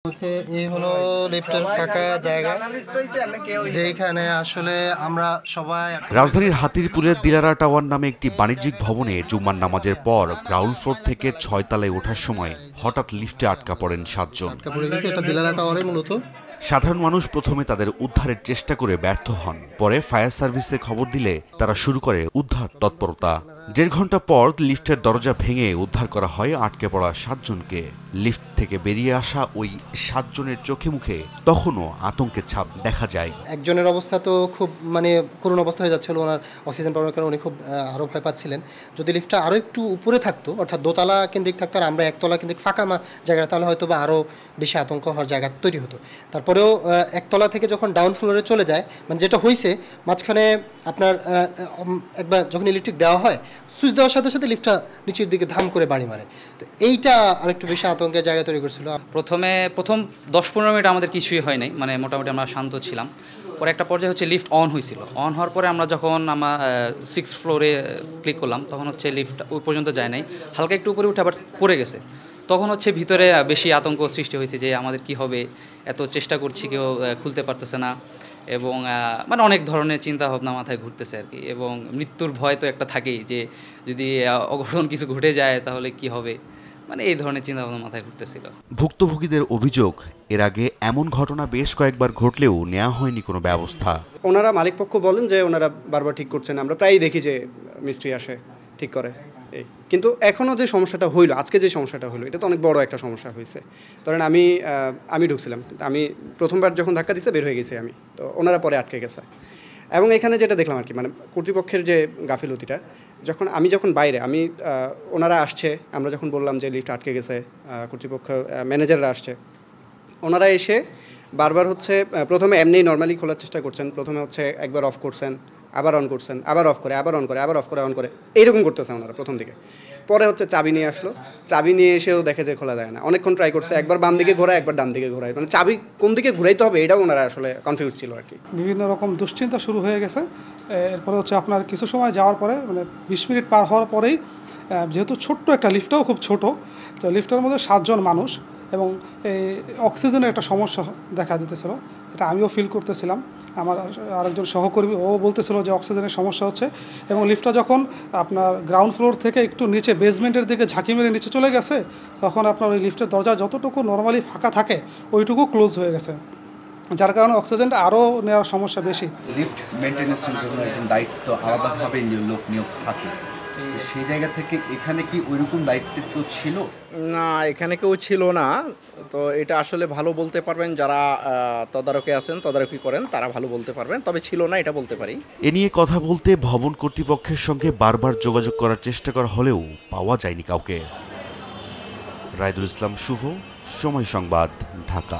হচ্ছে এই হলো লিফটের ফাঁকা জায়গা যেখানে আসলে আমরা সবাই। রাজধানীর হাতিরপুলের দিলারা টাওয়ার নামে একটি বাণিজ্যিক ভবনে জুম্মার নামাজের পর গ্রাউন্ড ফ্লোর থেকে 6 তলায় ওঠার সময় হঠাৎ লিফটে আটকা পড়েন 7 জন। এটা দিলারা টাওয়ারে মূলত। সাধারণ মানুষ প্রথমে তাদের উদ্ধারের চেষ্টা করে ব্যর্থ হন, পরে ফায়ার সার্ভিসে খবর দিলে তারা শুরু করে উদ্ধার তৎপরতা। 1.5 ঘন্টা পর লিফটের দরজা ভেঙে উদ্ধার করা হয় আটকে পড়া 7 জনকে। লিফট থেকে বেরিয়ে আসা ওই 7 জনের চোখে মুখে তখনও আতঙ্কের ছাপ দেখা যায়। একজনের অবস্থা তো খুব করুণ অবস্থা হয়ে যাচ্ছিল, ওনার অক্সিজেন পাওয়ার কারণে উনি খুব আরও ভয় পাচ্ছিলেন। যদি লিফটটা আরও একটু উপরে থাকতো, অর্থাৎ দোতলা কেন্দ্রিক থাকতো আর আমরা একতলা কেন্দ্রিক ফাঁকা জায়গা, তাহলে হয়তো বা আরও বেশি আতঙ্ক হওয়ার জায়গা তৈরি হতো। তারপরেও একতলা থেকে যখন ডাউন ফ্লোরে চলে যায়, যেটা হয়েছে মাঝখানে আপনার একবার যখন ইলেকট্রিক দেওয়া হয়, সুইচ দেওয়ার সাথে সাথে লিফটটা নিচের দিকে ধাম করে বাড়ি মারে। তো এইটা আরেকটু বেশি আতঙ্কের জায়গা তৈরি করছিল। প্রথম 10-15 মিনিট আমাদের কিছুই হয় নাই, মোটামুটি আমরা শান্ত ছিলাম। পরে একটা পর্যায়ে হচ্ছে লিফট অন হয়েছিল। অন হওয়ার পরে আমরা যখন 6th ফ্লোরে ক্লিক করলাম, তখন হচ্ছে লিফট ওই পর্যন্ত যায় নাই, হালকা একটু উপরে উঠে আবার পড়ে গেছে। তখন হচ্ছে ভিতরে বেশি আতঙ্ক সৃষ্টি হয়েছে যে আমাদের কি হবে, এত চেষ্টা করছি কেউ খুলতে পারতেছে না, এবং অনেক ধরনের চিন্তা ভাবনা মাথায় ঘুরতেছে আর কি। এবং মৃত্যুর ভয় তো একটা থাকেই, যে যদি অঘটন কিছু ঘটে যায় তাহলে কি হবে, এই ধরনের চিন্তা ভাবনা মাথায় ঘুরতেছিল। ভুক্তভোগীদের অভিযোগ, এর আগে এমন ঘটনা বেশ কয়েকবার ঘটলেও নেওয়া হয়নি কোনো ব্যবস্থা। ওনারা মালিকপক্ষ বলেন যে ওনারা বারবার ঠিক করছেন, আমরা প্রায়ই দেখি যে মিস্ত্রি আসে ঠিক করে। কিন্তু এখনও যে সমস্যাটা হইলো, আজকে যে সমস্যাটা হলো, এটা তো অনেক বড় একটা সমস্যা হয়েছে। ধরেন আমি ঢুকছিলাম, আমি প্রথমবার যখন ধাক্কা দিচ্ছে বের হয়ে গেছি আমি, তো ওনারা পরে আটকে গেছে। এবং এখানে যেটা দেখলাম আর কি, কর্তৃপক্ষের যে গাফিলতিটা, যখন বাইরে ওনারা আসছে, আমরা যখন বললাম যে লিফট আটকে গেছে, কর্তৃপক্ষ ম্যানেজাররা আসছে, ওনারা এসে বারবার হচ্ছে প্রথমে এমনি নর্মালি খোলার চেষ্টা করছেন, প্রথমে হচ্ছে একবার অফ করছেন, আবার অন করছেন, আবার অফ করে, আবার অন করে, আবার অফ করে, অন করে, এইরকম করতেছে ওনারা প্রথম দিকে। পরে হচ্ছে চাবি নিয়ে আসলো, চাবি নিয়ে এসেও দেখে যে খোলা যায় না। অনেকক্ষণ ট্রাই করছে, একবার বাম দিকে ঘোরায়, একবার ডান দিকে ঘোরায়, চাবি কোন দিকে ঘুরাইতে হবে এটাও ওনারা আসলে কনফিউজ ছিল আর কি। বিভিন্ন রকম দুশ্চিন্তা শুরু হয়ে গেছে। এরপরে হচ্ছে আপনার কিছু সময় যাওয়ার পরে 20 মিনিট পার হওয়ার পরেই, যেহেতু ছোট্ট একটা লিফটটাও খুব ছোট, তো লিফটের মধ্যে 7 জন মানুষ, এবং এই অক্সিজেনের একটা সমস্যা দেখা দিতেছিল, এটা আমিও ফিল করতেছিলাম। আমার আরেকজন সহকর্মী ও বলতেছিল যে অক্সিজেনের সমস্যা হচ্ছে, এবং লিফটটা যখন আপনার গ্রাউন্ড ফ্লোর থেকে একটু নিচে বেসমেন্টের দিকে ঝাঁকি মেরে নিচে চলে গেছে, তখন আপনার ওই লিফটের দরজা যতটুকু নর্মালি ফাঁকা থাকে ওইটুকু ক্লোজ হয়ে গেছে, যার কারণে অক্সিজেনটা আরও নেওয়ার সমস্যা বেশি। লিফট মেনটেন্যান্সের জন্য একজন দায়িত্ব আলাদাভাবে লোক নিয়োগ থাকে, সেই জায়গা থেকে এখানে কি ওইরকম দায়িত্ব ছিল না? এখানে কেউ ছিল না, তো এটা আসলে ভালো বলতে পারবেন যারা তদারকি করেন, তারা ভালো বলতে পারবেন, তবে ছিল না এটা বলতে পারি। এ নিয়ে কথা বলতে ভবন কর্তৃপক্ষের সঙ্গে বারবার যোগাযোগ করার চেষ্টা করা হলেও পাওয়া যায়নি কাউকে। রায়দুল ইসলাম শুভ, সময় সংবাদ, ঢাকা।